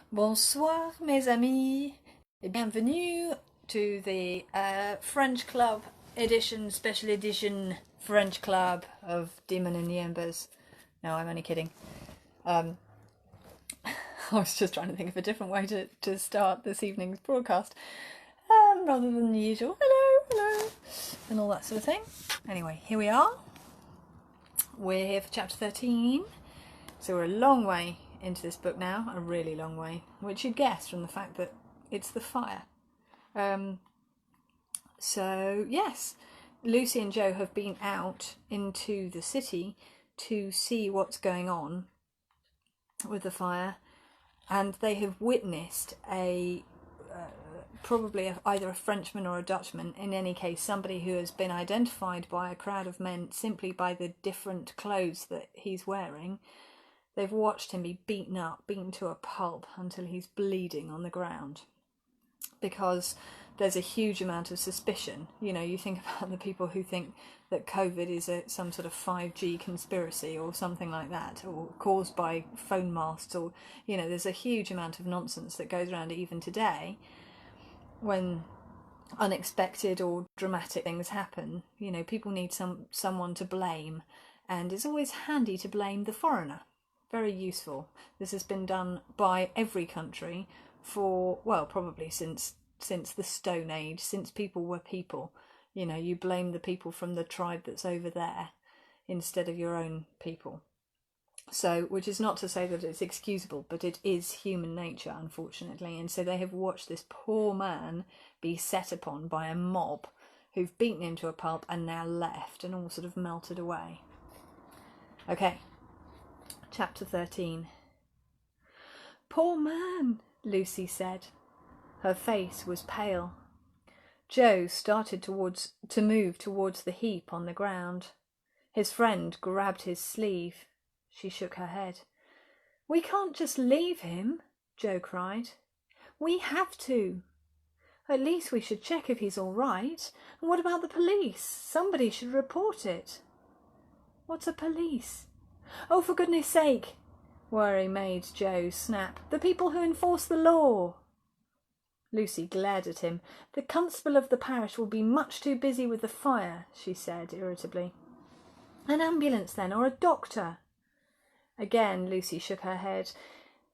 Bonsoir mes amis et bienvenue to the French Club edition, special edition French Club of Demon in the Embers. No, I'm only kidding. I was just trying to think of a different way to start this evening's broadcast rather than the usual hello, and all that sort of thing. Anyway, here we are. We're here for chapter 13. So we're a long way into this book now, a really long way, which you'd guess from the fact that it's the fire. So yes, Lucy and Joe have been out into the city to see what's going on with the fire, and they have witnessed probably either a Frenchman or a Dutchman, in any case somebody who has been identified by a crowd of men simply by the different clothes that he's wearing. They've watched him be beaten to a pulp until he's bleeding on the ground, because there's a huge amount of suspicion. You know, you think about the people who think that COVID is some sort of 5G conspiracy or something like that, or caused by phone masts, or, you know, there's a huge amount of nonsense that goes around even today when unexpected or dramatic things happen. You know, people need someone to blame, and it's always handy to blame the foreigner. Very useful. This has been done by every country for, well, probably since the Stone Age, since people were people. You know, you blame the people from the tribe that's over there instead of your own people. So, which is not to say that it's excusable, but it is human nature, unfortunately. And so they have watched this poor man be set upon by a mob who've beaten him to a pulp and now left and all sort of melted away. Okay. Chapter 13. Poor man, Lucy said. Her face was pale. Joe started to move towards the heap on the ground. His friend grabbed his sleeve. She shook her head. We can't just leave him, Joe cried. We have to. At least we should check if he's all right. And what about the police? Somebody should report it. What's a police? Oh, for goodness sake, Quarry made Joe snap. The people who enforce the law. Lucy glared at him. The constable of the parish will be much too busy with the fire, she said irritably. An ambulance then, or a doctor? Again Lucy shook her head.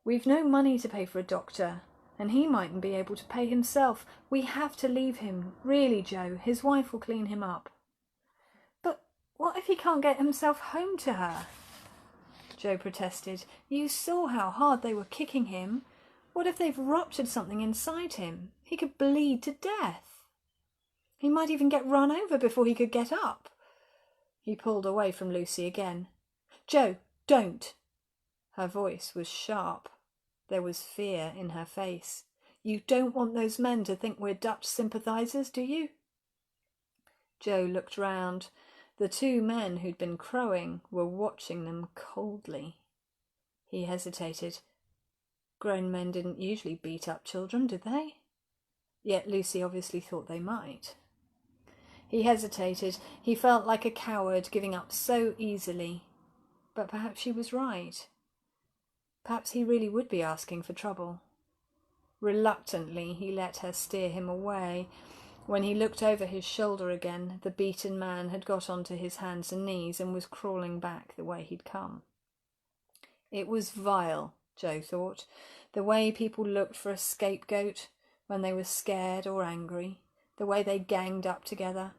We've no money to pay for a doctor, and he mightn't be able to pay himself. We have to leave him. Really, Joe, his wife will clean him up. But what if he can't get himself home to her? Joe protested. You saw how hard they were kicking him. What if they've ruptured something inside him? He could bleed to death. He might even get run over before he could get up. He pulled away from Lucy again. Joe, don't. Her voice was sharp. There was fear in her face. You don't want those men to think we're Dutch sympathisers, do you? Joe looked round. The two men who'd been crowing were watching them coldly. He hesitated. Grown men didn't usually beat up children, did they? Yet Lucy obviously thought they might. He hesitated. He felt like a coward giving up so easily. But perhaps she was right. Perhaps he really would be asking for trouble. Reluctantly, he let her steer him away. When he looked over his shoulder again, the beaten man had got onto his hands and knees and was crawling back the way he'd come. It was vile, Joe thought, the way people looked for a scapegoat when they were scared or angry, the way they ganged up together.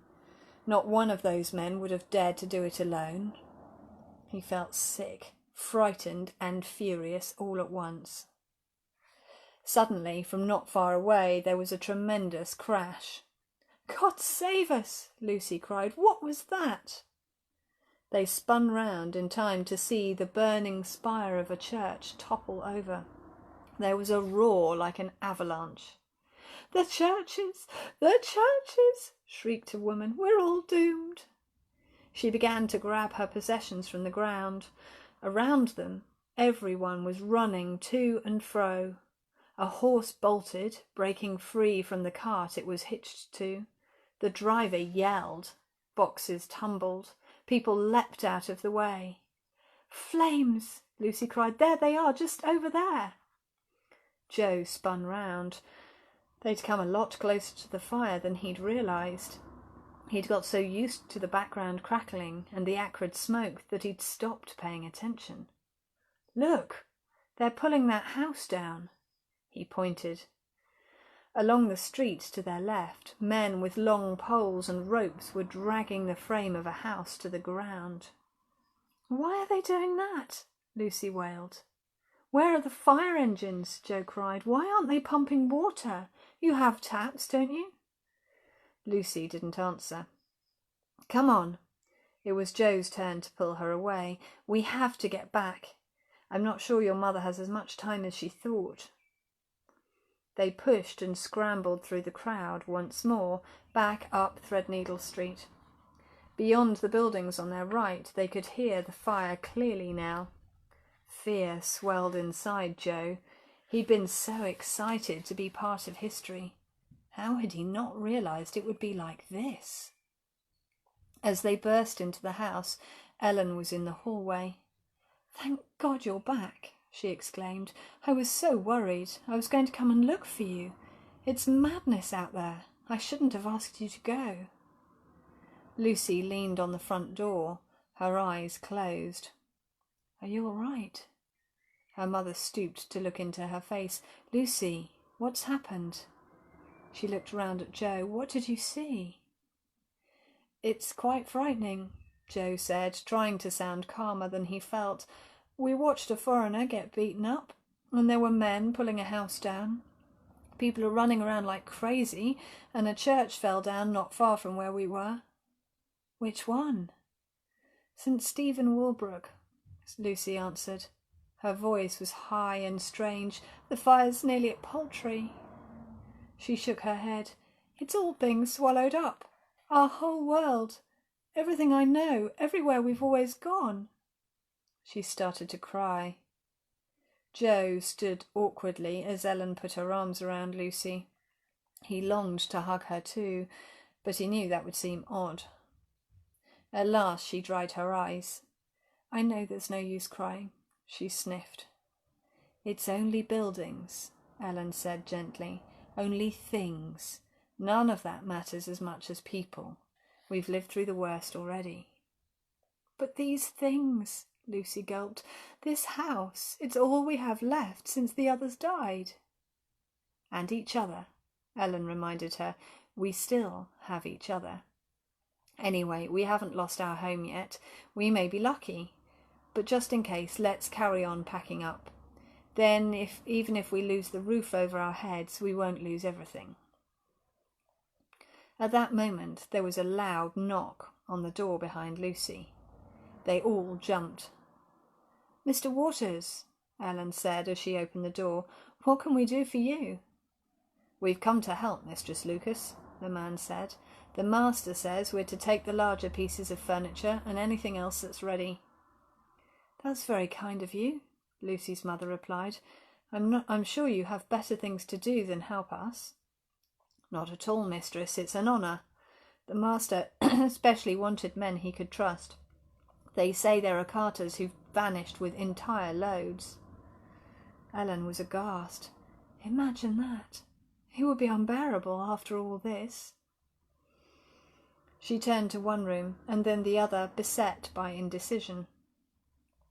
Not one of those men would have dared to do it alone. He felt sick, frightened and furious all at once. Suddenly, from not far away, there was a tremendous crash. God save us, Lucy cried. What was that? They spun round in time to see the burning spire of a church topple over. There was a roar like an avalanche. The churches! The churches! Shrieked a woman. We're all doomed. She began to grab her possessions from the ground. Around them, everyone was running to and fro. A horse bolted, breaking free from the cart it was hitched to. The driver yelled. Boxes tumbled. People leapt out of the way. Flames! Lucy cried. There they are, just over there. Joe spun round. They'd come a lot closer to the fire than he'd realised. He'd got so used to the background crackling and the acrid smoke that he'd stopped paying attention. "Look! They're pulling that house down." He pointed. Along the street to their left, men with long poles and ropes were dragging the frame of a house to the ground. "Why are they doing that?" Lucy wailed. "Where are the fire engines?" Joe cried. "Why aren't they pumping water? You have taps, don't you?" Lucy didn't answer. "Come on." It was Joe's turn to pull her away. "We have to get back. I'm not sure your mother has as much time as she thought." They pushed and scrambled through the crowd once more, back up Threadneedle Street. Beyond the buildings on their right, they could hear the fire clearly now. Fear swelled inside Joe. He'd been so excited to be part of history. How had he not realised it would be like this? As they burst into the house, Ellen was in the hallway. "Thank God you're back," she exclaimed. "I was so worried. I was going to come and look for you. It's madness out there. I shouldn't have asked you to go." Lucy leaned on the front door, her eyes closed. "Are you all right?" Her mother stooped to look into her face. "Lucy, what's happened?" She looked round at Joe. "What did you see?" "It's quite frightening," Joe said, trying to sound calmer than he felt. "We watched a foreigner get beaten up, and there were men pulling a house down. People are running around like crazy, and a church fell down not far from where we were." "Which one?" "St. Stephen Walbrook," Lucy answered. Her voice was high and strange. "The fire's nearly at Poultry." She shook her head. "It's all being swallowed up. Our whole world. Everything I know. Everywhere we've always gone." She started to cry. Joe stood awkwardly as Ellen put her arms around Lucy. He longed to hug her too, but he knew that would seem odd. At last she dried her eyes. "I know there's no use crying," she sniffed. "It's only buildings," Ellen said gently. "Only things. None of that matters as much as people. We've lived through the worst already." "But these things," Lucy gulped. "This house, it's all we have left since the others died." "And each other," Ellen reminded her. "We still have each other. Anyway, we haven't lost our home yet. We may be lucky. But just in case, let's carry on packing up. Then, even if we lose the roof over our heads, we won't lose everything." At that moment, there was a loud knock on the door behind Lucy. They all jumped. "Mr. Waters," Ellen said as she opened the door, "what can we do for you?" "We've come to help, Mistress Lucas," the man said. "The master says we're to take the larger pieces of furniture and anything else that's ready." "That's very kind of you," Lucy's mother replied. I'm sure you have better things to do than help us." "Not at all, mistress. It's an honour. The master especially wanted men he could trust. They say there are carters who've vanished with entire loads." Ellen was aghast. Imagine that. It would be unbearable after all this. She turned to one room and then the other, beset by indecision.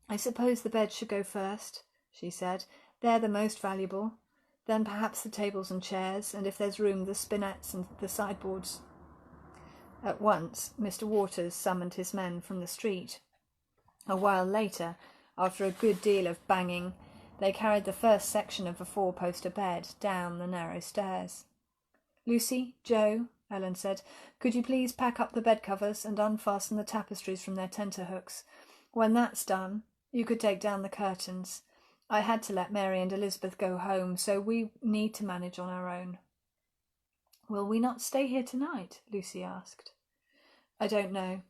"I suppose the beds should go first," she said. "They're the most valuable. Then perhaps the tables and chairs, and if there's room, the spinets and the sideboards." At once, Mr. Waters summoned his men from the street. A while later, after a good deal of banging, they carried the first section of a four-poster bed down the narrow stairs. "Lucy, Joe," Ellen said, "could you please pack up the bed covers and unfasten the tapestries from their tenterhooks? When that's done, you could take down the curtains. I had to let Mary and Elizabeth go home, so we need to manage on our own." "Will we not stay here tonight?" Lucy asked. "I don't know.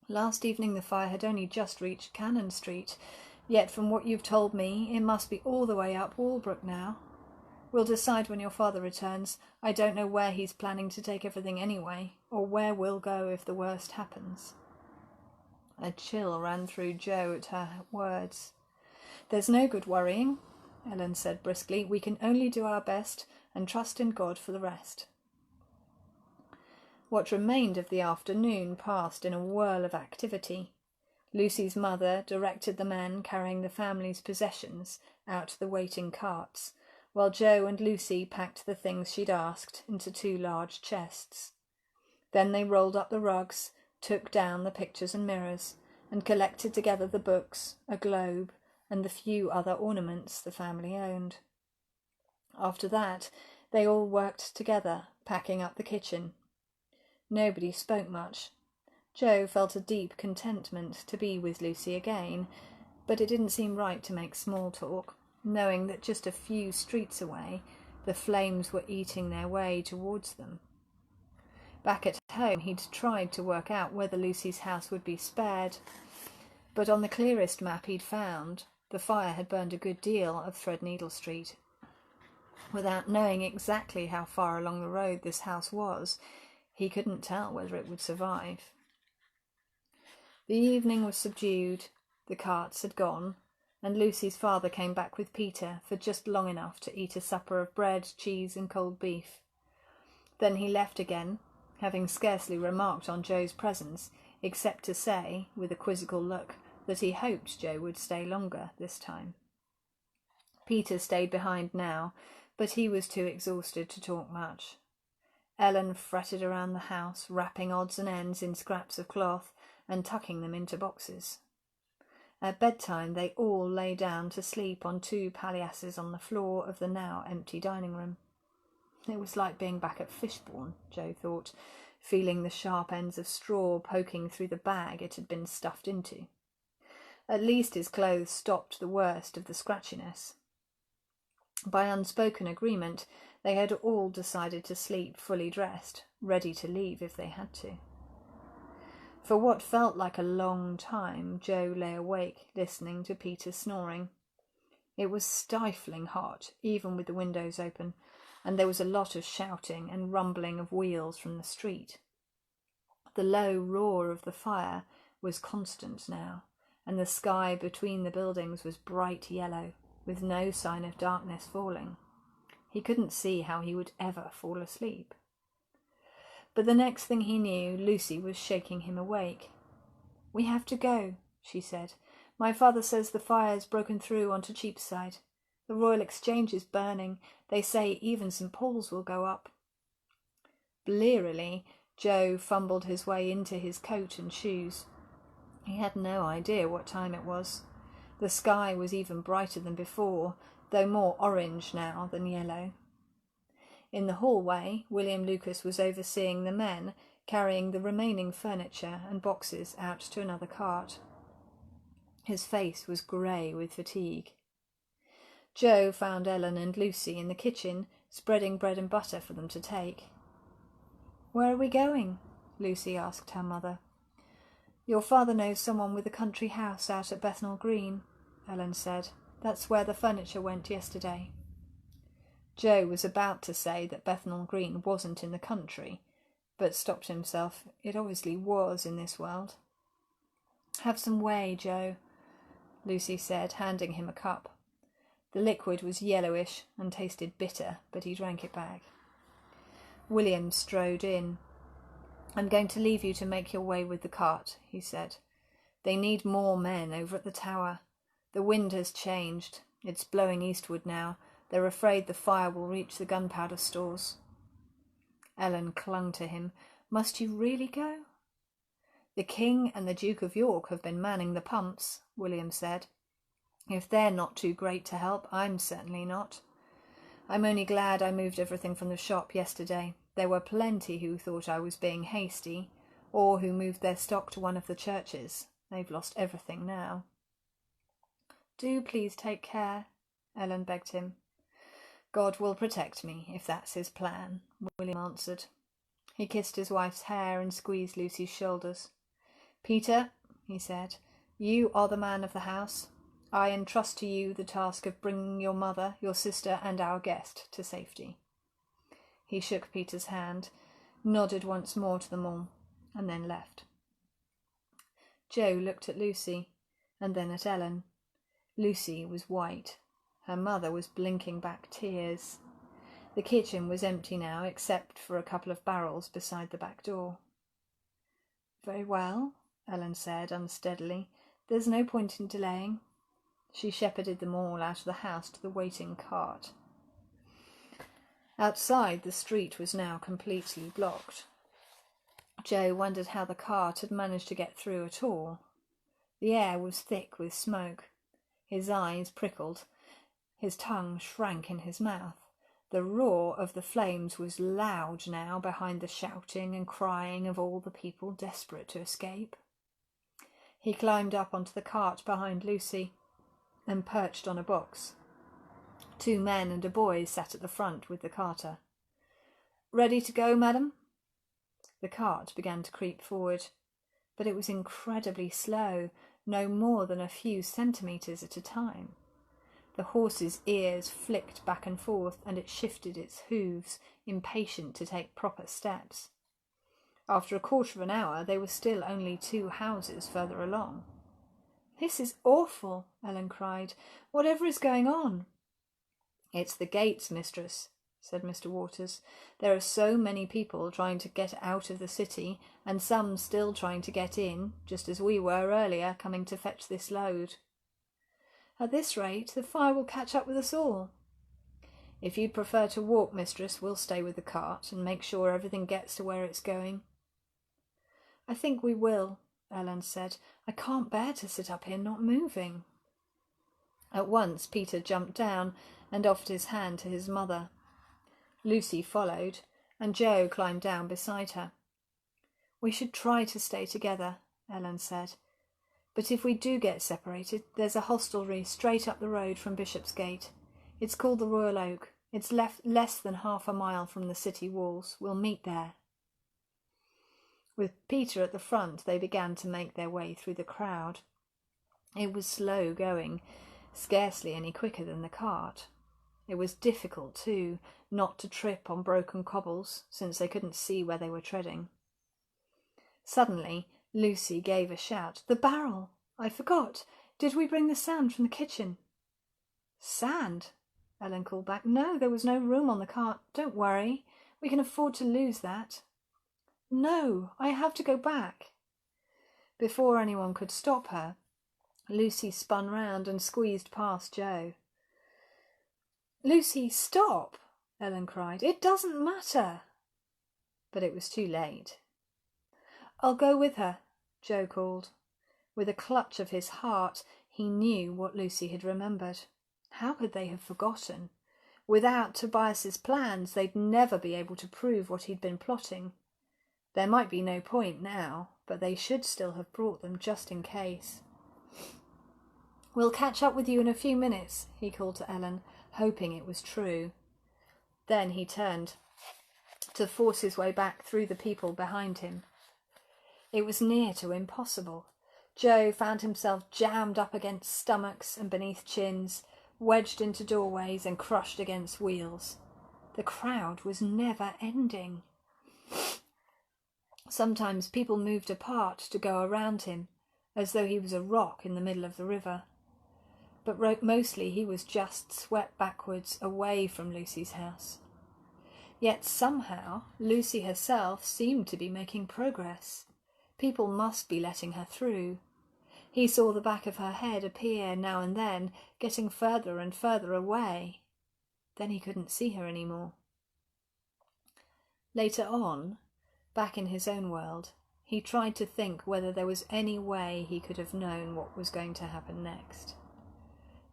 Last evening the fire had only just reached Cannon Street, yet from what you've told me, it must be all the way up Walbrook now. We'll decide when your father returns. I don't know where he's planning to take everything anyway, or where we'll go if the worst happens." A chill ran through Joe at her words. "There's no good worrying," Ellen said briskly. "We can only do our best and trust in God for the rest." What remained of the afternoon passed in a whirl of activity. Lucy's mother directed the men carrying the family's possessions out to the waiting carts, while Joe and Lucy packed the things she'd asked into 2 large chests. Then they rolled up the rugs, took down the pictures and mirrors, and collected together the books, a globe, and the few other ornaments the family owned. After that, they all worked together, packing up the kitchen. Nobody spoke much. Joe felt a deep contentment to be with Lucy again, but it didn't seem right to make small talk, knowing that just a few streets away the flames were eating their way towards them. Back at home he'd tried to work out whether Lucy's house would be spared, but on the clearest map he'd found, the fire had burned a good deal of Threadneedle Street. Without knowing exactly how far along the road this house was, he couldn't tell whether it would survive. The evening was subdued, the carts had gone, and Lucy's father came back with Peter for just long enough to eat a supper of bread, cheese and cold beef. Then he left again, having scarcely remarked on Joe's presence, except to say, with a quizzical look, that he hoped Joe would stay longer this time. Peter stayed behind now, but he was too exhausted to talk much. Ellen fretted around the house, wrapping odds and ends in scraps of cloth and tucking them into boxes. At bedtime they all lay down to sleep on 2 palliasses on the floor of the now empty dining room. It was like being back at Fishbourne, Joe thought, feeling the sharp ends of straw poking through the bag it had been stuffed into. At least his clothes stopped the worst of the scratchiness. By unspoken agreement, they had all decided to sleep fully dressed, ready to leave if they had to. For what felt like a long time, Joe lay awake, listening to Peter snoring. It was stifling hot, even with the windows open, and there was a lot of shouting and rumbling of wheels from the street. The low roar of the fire was constant now, and the sky between the buildings was bright yellow, with no sign of darkness falling. He couldn't see how he would ever fall asleep. But the next thing he knew, Lucy was shaking him awake. "We have to go," she said. "My father says the fire's broken through onto Cheapside. The Royal Exchange is burning. They say even St. Paul's will go up." Blearily, Joe fumbled his way into his coat and shoes. He had no idea what time it was. The sky was even brighter than before, though more orange now than yellow. In the hallway, William Lucas was overseeing the men carrying the remaining furniture and boxes out to another cart. His face was grey with fatigue. Joe found Ellen and Lucy in the kitchen, spreading bread and butter for them to take. "Where are we going?" Lucy asked her mother. "Your father knows someone with a country house out at Bethnal Green," Ellen said. "That's where the furniture went yesterday." Joe was about to say that Bethnal Green wasn't in the country, but stopped himself. It obviously was in this world. "Have some whey, Joe," Lucy said, handing him a cup. The liquid was yellowish and tasted bitter, but he drank it back. William strode in. "I'm going to leave you to make your way with the cart," he said. "They need more men over at the tower. The wind has changed. It's blowing eastward now. They're afraid the fire will reach the gunpowder stores." Ellen clung to him. "Must you really go?" "The King and the Duke of York have been manning the pumps," William said. "If they're not too great to help, I'm certainly not. I'm only glad I moved everything from the shop yesterday. There were plenty who thought I was being hasty, or who moved their stock to one of the churches. They've lost everything now." "Do please take care," Ellen begged him. "God will protect me, if that's his plan," William answered. He kissed his wife's hair and squeezed Lucy's shoulders. "Peter," he said, "you are the man of the house. I entrust to you the task of bringing your mother, your sister, and our guest to safety." He shook Peter's hand, nodded once more to them all, and then left. Joe looked at Lucy, and then at Ellen. Lucy was white. Her mother was blinking back tears. The kitchen was empty now, except for a couple of barrels beside the back door. "Very well," Ellen said unsteadily. "There's no point in delaying." She shepherded them all out of the house to the waiting cart. Outside, the street was now completely blocked. Joe wondered how the cart had managed to get through at all. The air was thick with smoke. His eyes prickled. His tongue shrank in his mouth. The roar of the flames was loud now behind the shouting and crying of all the people desperate to escape. He climbed up onto the cart behind Lucy and perched on a box. 2 men and a boy sat at the front with the carter. "Ready to go, madam?" The cart began to creep forward, but it was incredibly slow, no more than a few centimetres at a time. The horse's ears flicked back and forth, and it shifted its hooves, impatient to take proper steps. After a quarter of an hour, they were still only 2 houses further along. "This is awful," Ellen cried. "Whatever is going on?" "It's the gates, mistress," said Mr. Waters. "There are so many people trying to get out of the city, and some still trying to get in, just as we were earlier, coming to fetch this load." "At this rate, the fire will catch up with us all." "If you'd prefer to walk, mistress, we'll stay with the cart and make sure everything gets to where it's going." "I think we will," Ellen said. "I can't bear to sit up here not moving." At once Peter jumped down and offered his hand to his mother. Lucy followed, and Joe climbed down beside her. "We should try to stay together," Ellen said. "But if we do get separated, there's a hostelry straight up the road from Bishopsgate. It's called the Royal Oak. It's less than half a mile from the city walls. We'll meet there." With Peter at the front, they began to make their way through the crowd. It was slow going, scarcely any quicker than the cart. It was difficult, too, not to trip on broken cobbles, since they couldn't see where they were treading. Suddenly, Lucy gave a shout. "The barrel! I forgot. Did we bring the sand from the kitchen?" "Sand?" Ellen called back. "No, there was no room on the cart. Don't worry. We can afford to lose that." "No, I have to go back." Before anyone could stop her, Lucy spun round and squeezed past Joe. "Lucy, stop!" Ellen cried. "It doesn't matter." But it was too late. "I'll go with her," Joe called. With a clutch of his heart, he knew what Lucy had remembered. How could they have forgotten? Without Tobias's plans, they'd never be able to prove what he'd been plotting. There might be no point now, but they should still have brought them just in case. "We'll catch up with you in a few minutes," he called to Ellen, hoping it was true. Then he turned to force his way back through the people behind him. It was near to impossible. Joe found himself jammed up against stomachs and beneath chins, wedged into doorways and crushed against wheels. The crowd was never ending. Sometimes people moved apart to go around him, as though he was a rock in the middle of the river. But mostly he was just swept backwards away from Lucy's house. Yet somehow Lucy herself seemed to be making progress. People must be letting her through. He saw the back of her head appear now and then, getting further and further away. Then he couldn't see her any more. Later on, back in his own world, he tried to think whether there was any way he could have known what was going to happen next.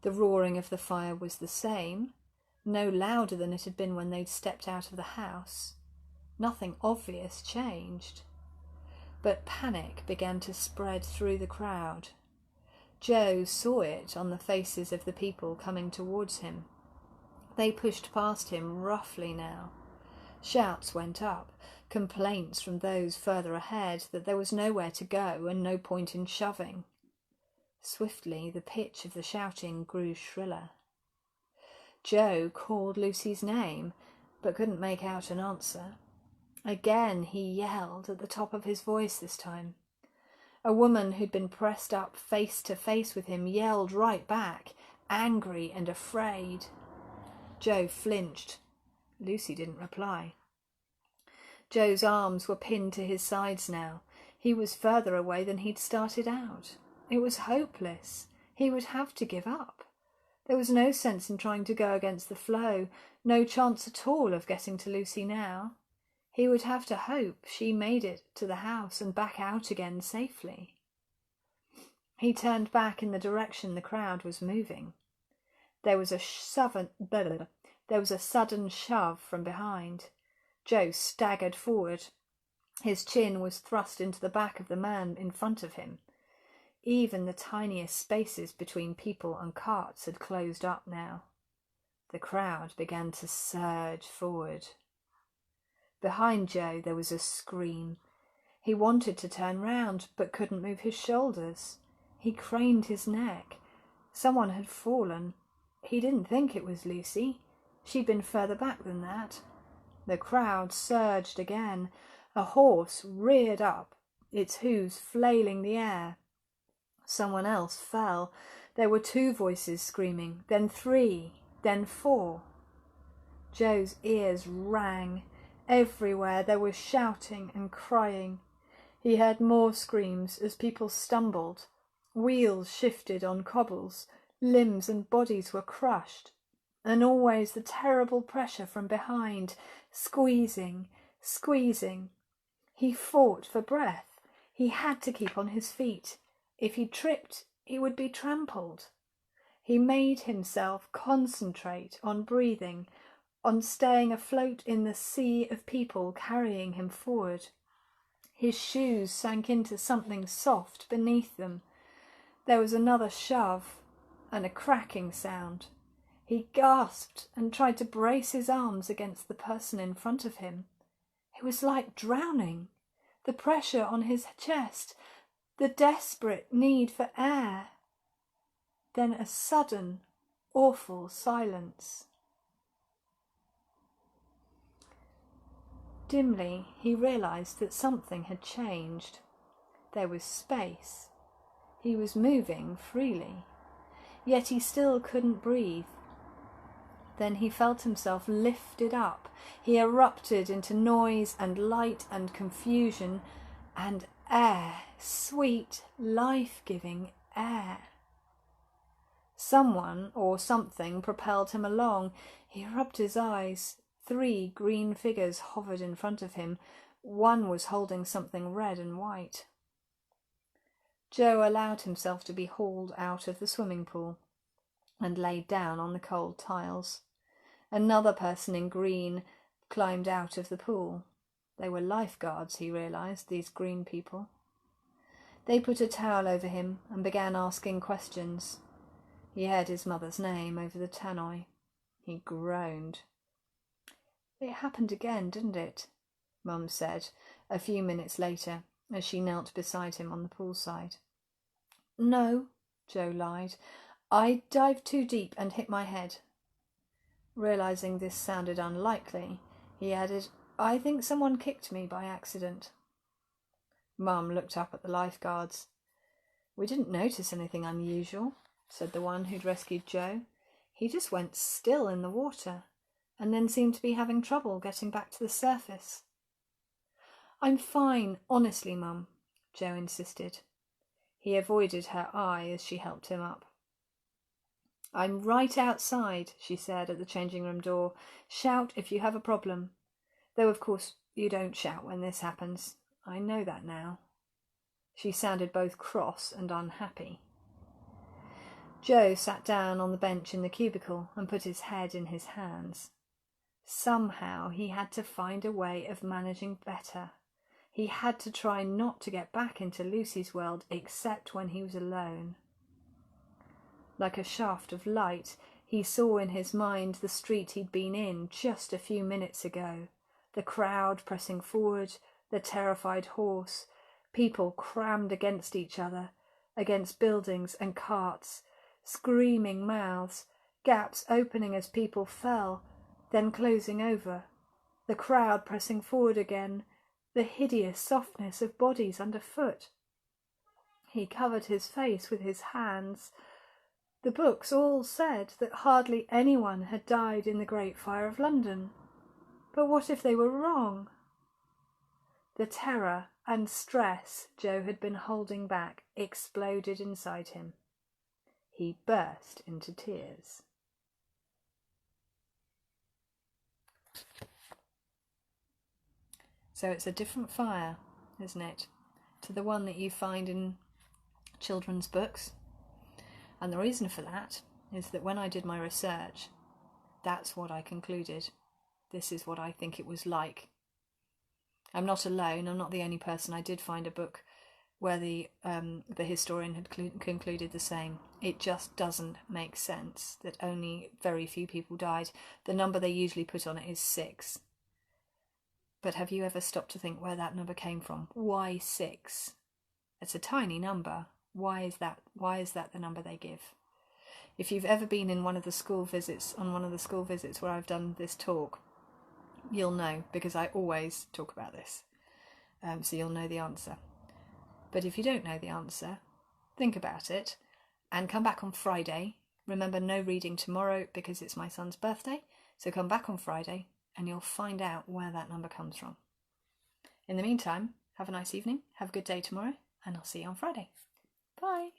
The roaring of the fire was the same, no louder than it had been when they'd stepped out of the house. Nothing obvious changed. But panic began to spread through the crowd. Joe saw it on the faces of the people coming towards him. They pushed past him roughly now. Shouts went up, complaints from those further ahead that there was nowhere to go and no point in shoving. Swiftly the pitch of the shouting grew shriller. Joe called Lucy's name, but couldn't make out an answer. Again he yelled, at the top of his voice this time. A woman who'd been pressed up face to face with him yelled right back, angry and afraid. Joe flinched. Lucy didn't reply. Joe's arms were pinned to his sides now. He was further away than he'd started out. It was hopeless. He would have to give up. There was no sense in trying to go against the flow, no chance at all of getting to Lucy now. He would have to hope she made it to the house and back out again safely. He turned back in the direction the crowd was moving. There was a sudden shove from behind. Joe staggered forward. His chin was thrust into the back of the man in front of him. Even the tiniest spaces between people and carts had closed up now. The crowd began to surge forward. Behind Joe there was a scream. He wanted to turn round, but couldn't move his shoulders. He craned his neck. Someone had fallen. He didn't think it was Lucy. She'd been further back than that. The crowd surged again. A horse reared up, its hooves flailing the air. Someone else fell. There were 2 voices screaming, then 3, then 4. Joe's ears rang. Everywhere there was shouting and crying. He heard more screams as people stumbled. Wheels shifted on cobbles. Limbs and bodies were crushed. And always the terrible pressure from behind, squeezing, squeezing. He fought for breath. He had to keep on his feet. If he tripped, he would be trampled. He made himself concentrate on breathing, on staying afloat in the sea of people carrying him forward. His shoes sank into something soft beneath them. There was another shove and a cracking sound. He gasped and tried to brace his arms against the person in front of him. It was like drowning. The pressure on his chest, the desperate need for air. Then a sudden, awful silence. Dimly, he realised that something had changed. There was space. He was moving freely. Yet he still couldn't breathe. Then he felt himself lifted up. He erupted into noise and light and confusion and air, sweet, life-giving air. Someone or something propelled him along. He rubbed his eyes. 3 green figures hovered in front of him. One was holding something red and white. Joe allowed himself to be hauled out of the swimming pool and laid down on the cold tiles. Another person in green climbed out of the pool. They were lifeguards, he realised, these green people. They put a towel over him and began asking questions. He heard his mother's name over the tannoy. He groaned. "It happened again, didn't it?" Mum said a few minutes later as she knelt beside him on the poolside. "No," Joe lied. "I dived too deep and hit my head." Realising this sounded unlikely, he added, "I think someone kicked me by accident." Mum looked up at the lifeguards. "We didn't notice anything unusual," said the one who'd rescued Joe. "He just went still in the water and then seemed to be having trouble getting back to the surface." "I'm fine, honestly, Mum," Joe insisted. He avoided her eye as she helped him up. "I'm right outside," she said at the changing room door. "Shout if you have a problem. Though, of course, you don't shout when this happens. I know that now." She sounded both cross and unhappy. Joe sat down on the bench in the cubicle and put his head in his hands. Somehow he had to find a way of managing better. He had to try not to get back into Lucy's world except when he was alone. Like a shaft of light, he saw in his mind the street he'd been in just a few minutes ago. The crowd pressing forward, the terrified horse, people crammed against each other, against buildings and carts, screaming mouths, gaps opening as people fell, then closing over, the crowd pressing forward again, the hideous softness of bodies underfoot. He covered his face with his hands. The books all said that hardly anyone had died in the Great Fire of London. But what if they were wrong? The terror and stress Joe had been holding back exploded inside him. He burst into tears. So it's a different fire, isn't it, to the one that you find in children's books. And the reason for that is that when I did my research, that's what I concluded. This is what I think it was like. I'm not alone. I'm not the only person. I did find a book where the historian had concluded the same. It just doesn't make sense that only very few people died. The number they usually put on it is 6. But have you ever stopped to think where that number came from? Why 6? It's a tiny number. Why is that? Why is that the number they give? If you've ever been in one of the school visits, where I've done this talk, you'll know, because I always talk about this. So you'll know the answer. But if you don't know the answer, think about it and come back on Friday. Remember, no reading tomorrow because it's my son's birthday. So come back on Friday and you'll find out where that number comes from. In the meantime, have a nice evening, have a good day tomorrow, and I'll see you on Friday. Bye.